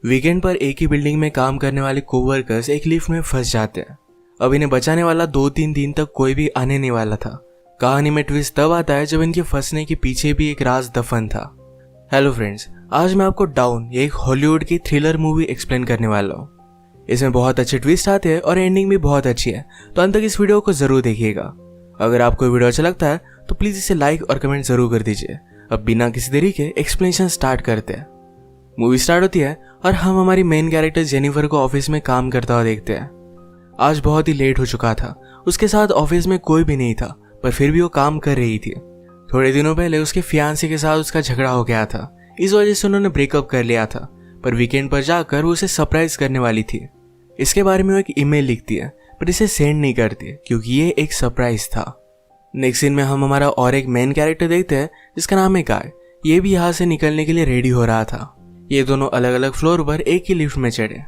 Weekend पर एक ही building में काम करने वाले कोवर्कर्स एक लिफ्ट में फंस जाते हैं। अब इन्हें बचाने वाला 2-3 दिन तक कोई भी आने नहीं वाला था। कहानी में ट्विस्ट तब आता है जब इनके फंसने के पीछे भी एक राज दफन था। हेलो फ्रेंड्स, आज मैं आपको डाउन ये एक हॉलीवुड की थ्रिलर मूवी एक्सप्लेन करने वाला हूँ। इसमें बहुत अच्छे ट्विस्ट आते हैं और एंडिंग भी बहुत अच्छी है, तो अंत तक इस वीडियो को जरूर देखिएगा। अगर आपको वीडियो अच्छा लगता है तो प्लीज इसे लाइक और कमेंट जरूर कर दीजिए। अब बिना किसी देरी के एक्सप्लेनेशन स्टार्ट करते हैं। मूवी स्टार्ट होती है और हम हमारी मेन कैरेक्टर जेनिफर को ऑफिस में काम करता हुआ देखते हैं। आज बहुत ही लेट हो चुका था। उसके साथ ऑफिस में कोई भी नहीं था, पर फिर भी वो काम कर रही थी। थोड़े दिनों पहले उसके फियांसे के साथ उसका झगड़ा हो गया था, इस वजह से उन्होंने ब्रेकअप कर लिया था। पर वीकेंड पर जाकर वो उसे सरप्राइज करने वाली थी। इसके बारे में वो एक ईमेल लिखती है, पर इसे सेंड नहीं करती क्योंकि ये एक सरप्राइज था। नेक्स्ट सीन में हम हमारा और एक मेन कैरेक्टर देखते हैं जिसका नाम है गाय। ये भी यहाँ से निकलने के लिए रेडी हो रहा था। ये दोनों अलग अलग फ्लोर पर एक ही लिफ्ट में चढ़े।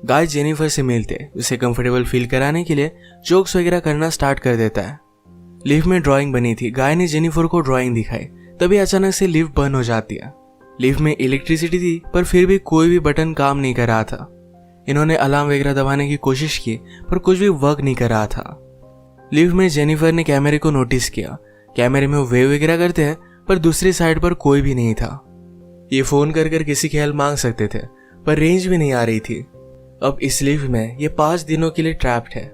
गाय जेनिफर से मिलते उसे कंफर्टेबल फील कराने के लिए जोक्स वगैरह करना स्टार्ट कर देता है। लिफ्ट में ड्राइंग बनी थी। गाय ने जेनिफर को ड्राइंग दिखाई, तभी अचानक से लिफ्ट बंद हो जाती है। लिफ्ट में इलेक्ट्रिसिटी थी, पर फिर भी कोई भी बटन काम नहीं कर रहा था। इन्होंने अलार्म वगैरह दबाने की कोशिश की, पर कुछ भी वर्क नहीं कर रहा था। लिफ्ट में जेनिफर ने कैमरे को नोटिस किया। कैमरे में वो वेव वगैरह करते हैं, पर दूसरी साइड पर कोई भी नहीं था। ये फोन कर किसी की हेल्प मांग सकते थे, पर रेंज भी नहीं आ रही थी। अब इस लिफ्ट में ये 5 दिनों के लिए ट्रैप्ड है।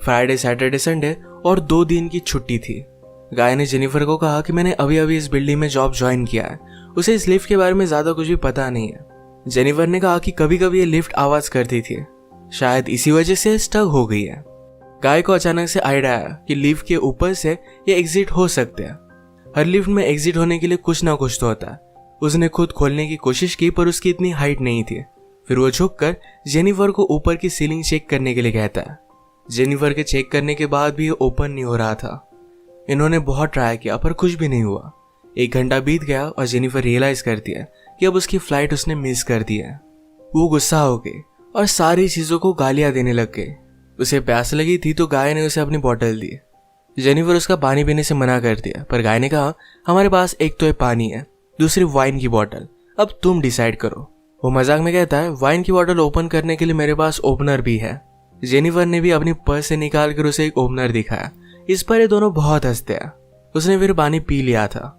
फ्राइडे, सैटरडे, संडे और 2 दिन की छुट्टी थी। गाय ने जेनिफर को कहा कि मैंने अभी अभी इस बिल्डिंग में जॉब ज्वाइन किया है, उसे इस लिफ्ट के बारे में ज्यादा कुछ भी पता नहीं है। जेनिफर ने कहा कि कभी कभी ये लिफ्ट आवाज करती थी, शायद इसी वजह से स्टक हो गई है। गाय को अचानक से आइडिया आया कि लिफ्ट के ऊपर से ये एग्जिट हो सकते हैं। हर लिफ्ट में एग्जिट होने के लिए कुछ ना कुछ तो होता है। उसने खुद खोलने की कोशिश की, पर उसकी इतनी हाइट नहीं थी। फिर वो झुककर जेनिफर को ऊपर की सीलिंग चेक करने के लिए कहता है। जेनिफर के चेक करने के बाद भी ये ओपन नहीं हो रहा था। इन्होंने बहुत ट्राई किया, पर कुछ भी नहीं हुआ। 1 घंटा बीत गया और जेनिफर रियलाइज करती है कि अब उसकी फ्लाइट उसने मिस कर दी है। वो गुस्सा हो गई और सारी चीजों को गालियां देने लग गई। उसे प्यास लगी थी तो गाय ने उसे अपनी बोतल दी। जेनिफर उसका पानी पीने से मना कर दिया, पर गाय ने कहा हमारे पास एक तो पानी है, दूसरी वाइन की बोतल, अब तुम डिसाइड करो। वो मजाक में कहता है वाइन की बोतल ओपन करने के लिए मेरे पास ओपनर भी है। जेनिफर ने भी अपनी पर्स से निकाल कर उसे एक ओपनर दिखाया। इस पर ये दोनों बहुत हंसते हैं। उसने फिर पानी पी लिया था।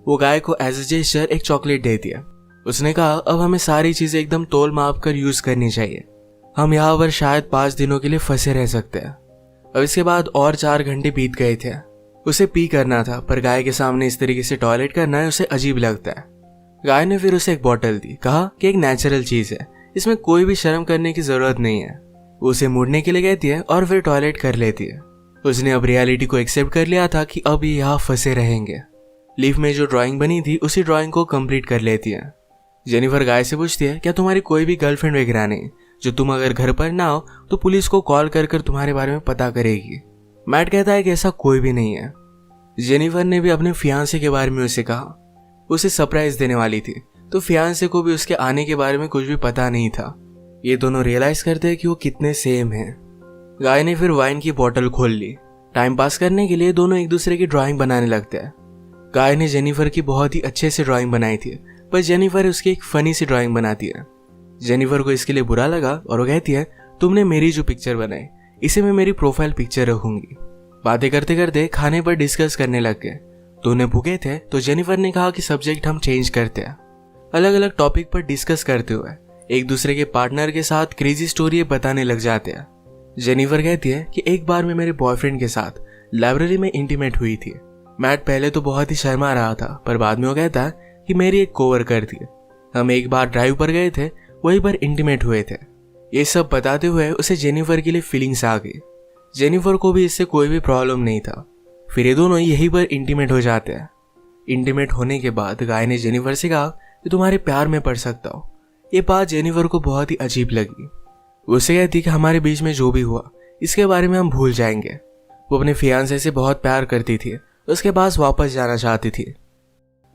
वो गाय को एज ए जेस्चर एक चॉकलेट दे दिया। उसने कहा अब हमें सारी चीजें एकदम तोल माप कर यूज करनी चाहिए। हम यहाँ पर शायद 5 दिनों के लिए फंसे रह सकते हैं। अब इसके बाद और 4 घंटे बीत गए थे। उसे पी करना था, पर गाय के सामने इस तरीके से टॉयलेट करना है उसे अजीब लगता है। गाय ने फिर उसे एक बोतल दी, कहा कि एक नेचुरल चीज है, इसमें कोई भी शर्म करने की जरूरत नहीं है। वो उसे मुड़ने के लिए कहती है और फिर टॉयलेट कर लेती है। उसने अब रियलिटी को एक्सेप्ट कर लिया था कि अब ये यहाँ फंसे रहेंगे। लिफ्ट में जो ड्राइंग बनी थी उसी ड्राइंग को कंप्लीट कर लेती है। जेनिफर गाय से पूछती है क्या तुम्हारी कोई भी गर्लफ्रेंड वगैरह नहीं, जो तुम अगर घर पर ना हो तो पुलिस को कॉल कर तुम्हारे बारे में पता करेगी। मैट कहता है कि ऐसा कोई भी नहीं है। जेनिफर ने भी अपने फियांसे के बारे में उसे कहा। उसे सरप्राइज देने वाली थी, तो फियांसे को भी उसके आने के बारे में कुछ भी पता नहीं था। ये दोनों रियलाइज करते हैं कि वो कितने सेम हैं। गाय ने फिर वाइन की बोतल खोल ली। टाइम पास करने के लिए दोनों एक दूसरे की ड्राइंग बनाने लगते हैं। गाय ने जेनिफर की बहुत ही अच्छे से ड्राइंग बनाई थी, पर जेनिफर उसकी एक फनी सी ड्राइंग बनाती है। जेनिफर को इसके लिए बुरा लगा और वो कहती है तुमने मेरी जो पिक्चर बनाई इसे मैं मेरी प्रोफाइल पिक्चर रखूंगी। बातें करते करते खाने पर डिस्कस करने लग गए। दोनों भूखे थे तो जेनिफर ने कहा कि सब्जेक्ट हम चेंज करते हैं। अलग अलग टॉपिक पर डिस्कस करते हुए एक दूसरे के पार्टनर के साथ क्रेजी स्टोरी बताने लग जाते हैं। जेनिफर कहती है कि एक बार मैं मेरे बॉयफ्रेंड के साथ लाइब्रेरी में इंटीमेट हुई थी। मैट पहले तो बहुत ही शर्मा रहा था, पर बाद में वो कहता है कि मेरी एक कोवर्कर थी। हम एक बार ड्राइव पर गए थे, वहीं पर इंटीमेट हुए थे। ये सब बताते हुए उसे जेनिफर के लिए फीलिंग्स आ गई। जेनिफर को भी इससे कोई भी प्रॉब्लम नहीं था। फिर ये दोनों यहीं पर इंटीमेट हो जाते हैं। इंटीमेट होने के बाद गाय ने जेनिफर से कहा कि तुम्हारे प्यार में पड़ सकता हो। ये बात जेनिफर को बहुत ही अजीब लगी। उसे कहती कि हमारे बीच में जो भी हुआ इसके बारे में हम भूल जाएंगे। वो अपने फियांसे से बहुत प्यार करती थी, उसके पास वापस जाना चाहती थी।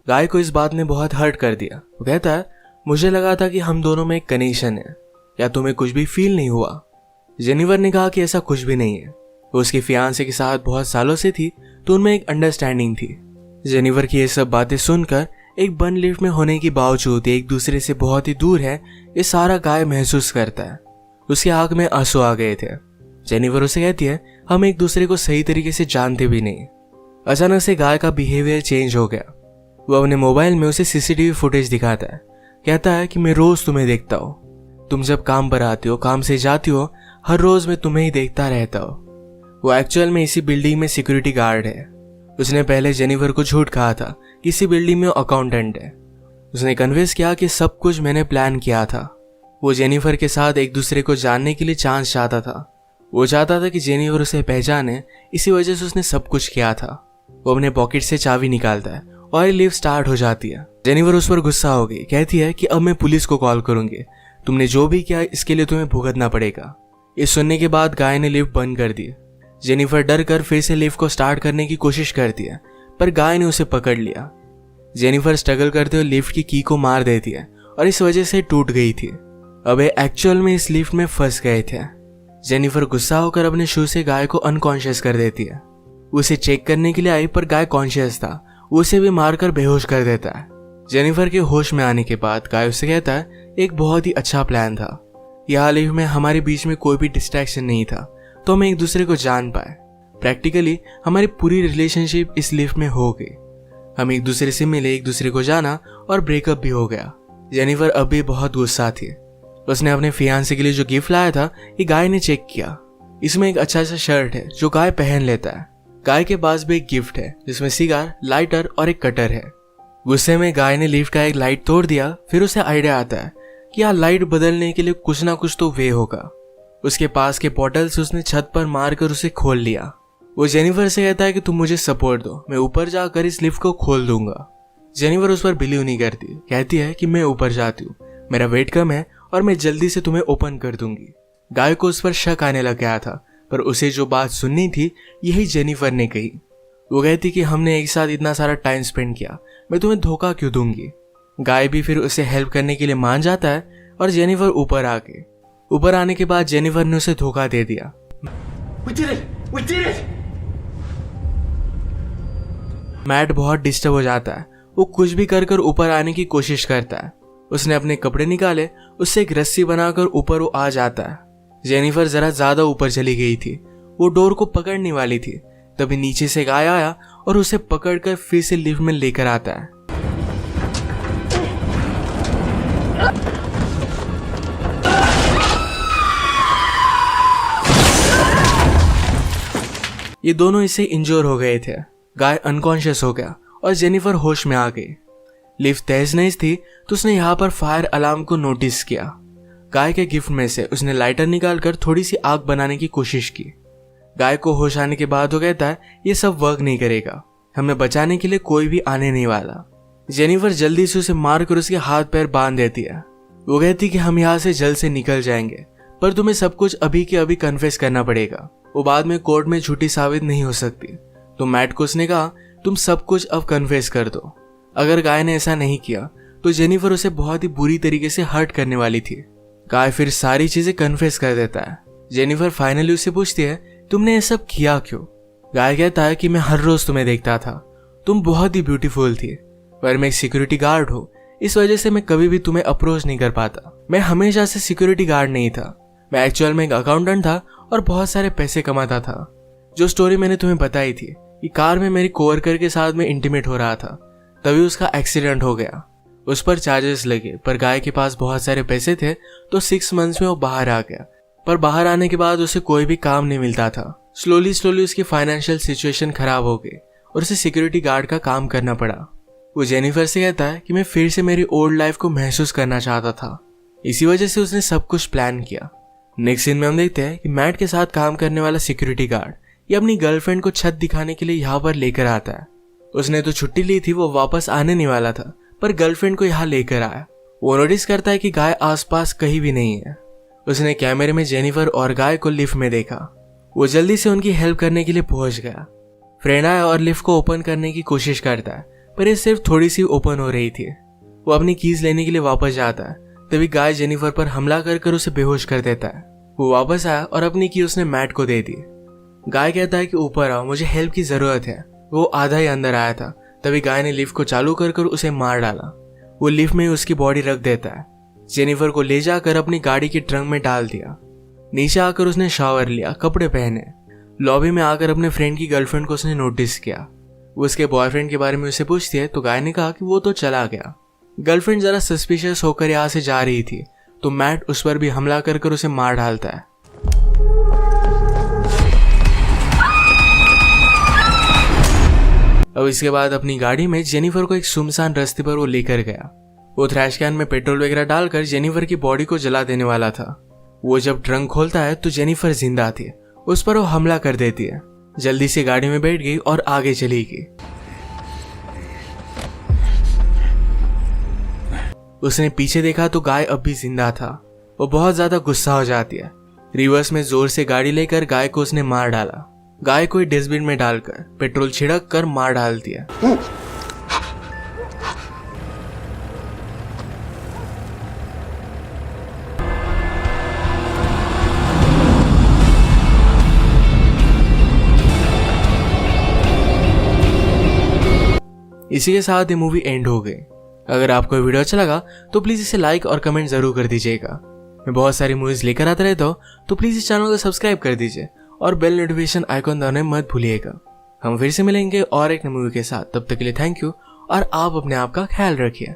गाय को इस बात ने बहुत हर्ट कर दिया। वो कहता है मुझे लगा था कि हम दोनों में एक कनेक्शन है, या तुम्हें कुछ भी फील नहीं हुआ। जेनिफर ने कहा कि ऐसा कुछ भी नहीं है। वो उसके फियांसे के साथ बहुत सालों से थी, तो उनमें एक अंडरस्टैंडिंग थी। जेनिफर की ये सब बातें सुनकर एक बंद लिफ्ट में होने के बावजूद एक दूसरे से बहुत ही दूर है, ये सारा गाय महसूस करता है। उसकी आंख में आंसू आ गए थे। जेनिफर उसे कहती है हम एक दूसरे को सही तरीके से जानते भी नहीं। अचानक से गाय का बिहेवियर चेंज हो गया। वो अपने मोबाइल में उसे सीसीटीवी फुटेज दिखाता है। कहता है कि मैं रोज तुम्हें देखता हूँ, तुम जब काम पर आती हो, काम से जाती हो, हर रोज मैं तुम्हें ही देखता रहता हूँ। वो एक्चुअल में इसी बिल्डिंग में सिक्योरिटी गार्ड है। उसने पहले जेनिफर को झूठ कहा था कि इसी बिल्डिंग में अकाउंटेंट है। उसने कन्विंस किया कि सब कुछ मैंने प्लान किया था। वो जेनिफर के साथ एक दूसरे को जानने के लिए चांस चाहता था। वो चाहता था कि जेनिफर उसे पहचाने, इसी वजह से उसने सब कुछ किया था। वो अपने पॉकेट से चाबी निकालता है और लिफ्ट स्टार्ट हो जाती है। जेनिफर उस पर गुस्सा हो गई, कहती है कि अब मैं पुलिस को कॉल करूंगी, तुमने जो भी किया इसके लिए तुम्हें भुगतना पड़ेगा। ये सुनने के बाद गाय ने लिफ्ट बंद कर दी। जेनिफर डर कर फिर से लिफ्ट को स्टार्ट करने की कोशिश करती है, पर गाय ने उसे पकड़ लिया। जेनिफर स्ट्रगल करते हुए लिफ्ट की की को मार देती है और इस वजह से टूट गई थी। अब एक्चुअल में इस लिफ्ट में फंस गए थे। जेनिफर गुस्सा होकर अपने शू से गाय को अनकॉन्शियस कर देती है। उसे चेक करने के लिए आई, पर गाय कॉन्शियस था। उसे भी मारकर बेहोश कर देता है। जेनिफर के होश में आने के बाद गाय उससे कहता है एक बहुत ही अच्छा प्लान था। यहाँ लिफ्ट में हमारे बीच में कोई भी डिस्ट्रैक्शन नहीं था, तो हम एक दूसरे को जान पाए। प्रैक्टिकली हमारी पूरी रिलेशनशिप इस लिफ्ट में हो गई। हम एक दूसरे से मिले, एक दूसरे को जाना और ब्रेकअप भी हो गया। जेनिफर अब भी बहुत गुस्सा थी। उसने अपने फियांसे के लिए जो गिफ्ट लाया था ये गाय ने चेक किया। इसमें एक अच्छा सा शर्ट है जो गाय पहन लेता है। गाय के पास भी एक गिफ्ट है जिसमें सिगार, लाइटर और एक कटर है। गुस्से में गाय ने लिफ्ट का एक लाइट तोड़ दिया। फिर उसे आइडिया आता है कि यहाँ लाइट बदलने के लिए कुछ ना कुछ तो वे होगा। उसके पास के पोर्टल से उसने छत पर मारकर उसे खोल लिया। वो जेनिफर से कहता है कि तुम मुझे सपोर्ट दो, मैं ऊपर जाकर इस लिफ्ट को खोल दूंगा। जेनिफर उस पर बिलीव नहीं करती, कहती है कि मैं ऊपर जाती हूँ, मेरा वेट कम है और मैं जल्दी से तुम्हें ओपन कर दूंगी। गाय को उस पर शक आने लग गया था, पर उसे जो बात सुननी थी यही जेनिफर ने कही। वो कहती कि हमने एक साथ इतना सारा टाइम स्पेंड किया, मैं तुम्हें धोखा क्यों दूंगी। गाय भी फिर उसे हेल्प करने के लिए मान जाता है और जेनिफर ऊपर आ गई। ऊपर आने के बाद जेनिफर ने उसे धोखा दे दिया। We did it! मैट बहुत डिस्टर्ब हो जाता है। वो कुछ भी कर कर ऊपर आने की कोशिश करता है। उसने अपने कपड़े निकाले, उससे एक रस्सी बनाकर ऊपर वो आ जाता है। जेनिफर जरा ज्यादा ऊपर चली गई थी। वो डोर को पकड़ने वाली थी, तभी नीचे से गाय आया और उसे पकड़कर फिर से लिफ्ट में लेकर आता है। ये दोनों इससे इंजोर हो गए थे। गाय अनकॉन्शियस हो गया और जेनिफर होश में आ गई। लिफ्ट तेज नहीं थी तो उसने यहाँ पर फायर अलार्म को नोटिस किया। गाय के गिफ्ट में से उसने लाइटर निकालकर थोड़ी सी आग बनाने की कोशिश की। गाय को होश आने के बाद वो कहता है ये सब वर्क नहीं करेगा, हमें बचाने के लिए कोई भी आने नहीं वाला। जेनिफर जल्दी से उसे मारकर उसके हाथ पैर बांध देती है। वो कहती कि हम यहाँ से जल्द से निकल जाएंगे, पर तुम्हें सब कुछ अभी के अभी कन्फेस करना पड़ेगा, वो बाद में कोर्ट में झूठी साबित नहीं हो सकती। तो मैट को उसने कहा तुम सब कुछ अब कन्फेस कर दो। अगर गाय ने ऐसा नहीं किया तो जेनिफर उसे बहुत ही बुरी तरीके से हर्ट करने वाली थी। गाय फिर सारी चीजें कन्फेस कर देता है। जेनिफर फाइनली उससे पूछती है तुमने ये सब किया क्यों। गाय कहता है कि मैं हर रोज तुम्हें देखता था, तुम बहुत ही ब्यूटीफुल थी, पर मैं एक सिक्योरिटी गार्ड हूँ, इस वजह से मैं कभी भी तुम्हें अप्रोच नहीं कर पाता। मैं हमेशा से सिक्योरिटी गार्ड नहीं था, मैं एक्चुअल में एक अकाउंटेंट था और बहुत सारे पैसे कमाता था। जो स्टोरी मैंने तुम्हें बताई थी कि कार में मेरी कोवर्कर के साथ में इंटीमेट हो रहा था, तभी उसका एक्सीडेंट हो गया। उस पर चार्जेस लगे, पर गाय के पास बहुत सारे पैसे थे तो 6 मंथ्स में वो बाहर आ गया। पर बाहर आने के बाद उसे कोई भी काम नहीं मिलता था। स्लोली उसकी फाइनेंशियल सिचुएशन खराब हो गई और उसे सिक्योरिटी गार्ड का काम करना पड़ा। वो जेनिफर से कहता है कि मैं फिर से मेरी ओल्ड लाइफ को महसूस करना चाहता था, इसी वजह से उसने सब कुछ प्लान किया। नेक्स्ट सीन में हम देखते हैं कि मैट के साथ काम करने वाला सिक्योरिटी गार्ड ये अपनी गर्लफ्रेंड को छत दिखाने के लिए यहाँ पर लेकर आता है। उसने तो छुट्टी ली थी, वो वापस आने नहीं वाला था, पर गर्लफ्रेंड को यहाँ लेकर आया। वो नोटिस करता है कि गाय आसपास कहीं भी नहीं है। उसने कैमरे में जेनिफर और गाय को लिफ्ट में देखा। वो जल्दी से उनकी हेल्प करने के लिए पहुंच गया। फ्रेंड आया और लिफ्ट को ओपन करने की कोशिश करता है, पर ये सिर्फ थोड़ी सी ओपन हो रही थी। वो अपनी कीज लेने के लिए वापस जाता है, तभी गाय जेनिफर पर हमला कर उसे बेहोश कर देता है। वो वापस आया और अपनी की उसने मैट को दे दी। गाय कहता है कि ऊपर आओ, मुझे हेल्प की जरूरत है। वो आधा ही अंदर आया था तभी गाय ने लिफ्ट को चालू कर उसे मार डाला। वो लिफ्ट में उसकी बॉडी रख देता है। जेनिफर को ले जाकर अपनी गाड़ी के ट्रंक में डाल दिया। नीचे आकर उसने शावर लिया, कपड़े पहने। लॉबी में आकर अपने फ्रेंड की गर्लफ्रेंड को उसने नोटिस किया। वो उसके बॉयफ्रेंड के बारे में उसे पूछती है तो गाय ने कहा कि वो तो चला गया। गर्लफ्रेंड जरा सस्पिशियस होकर यहाँ से जा रही थी तो मैट उस पर भी हमला कर उसे मार डालता है। अब इसके बाद अपनी गाड़ी में जेनिफर को एक सुनसान रास्ते पर वो लेकर गया। वो थ्रैश कैन में पेट्रोल वगैरह डालकर जेनिफर की बॉडी को जला देने वाला था। वो जब ट्रंक खोलता है तो जेनिफर जिंदा थी। उस पर वो हमला कर देती है। जल्दी से गाड़ी में बैठ गई और आगे चली गई। उसने पीछे देखा तो गाय अब भी जिंदा था। वो बहुत ज्यादा गुस्सा हो जाती है। रिवर्स में जोर से गाड़ी लेकर गाय को उसने मार डाला। गाय को डस्टबिन में डालकर पेट्रोल छिड़क कर मार डाल दिया। इसी के साथ ये मूवी एंड हो गई। अगर आपको ये वीडियो अच्छा लगा तो प्लीज इसे लाइक और कमेंट जरूर कर दीजिएगा। मैं बहुत सारी मूवीज लेकर आता रहता हूँ तो प्लीज इस चैनल को सब्सक्राइब कर दीजिए और बेल नोटिफिकेशन आइकॉन दबाना मत भूलिएगा। हम फिर से मिलेंगे और एक नई मूवी के साथ। तब तक के लिए थैंक यू और आप अपने आप का ख्याल रखिए।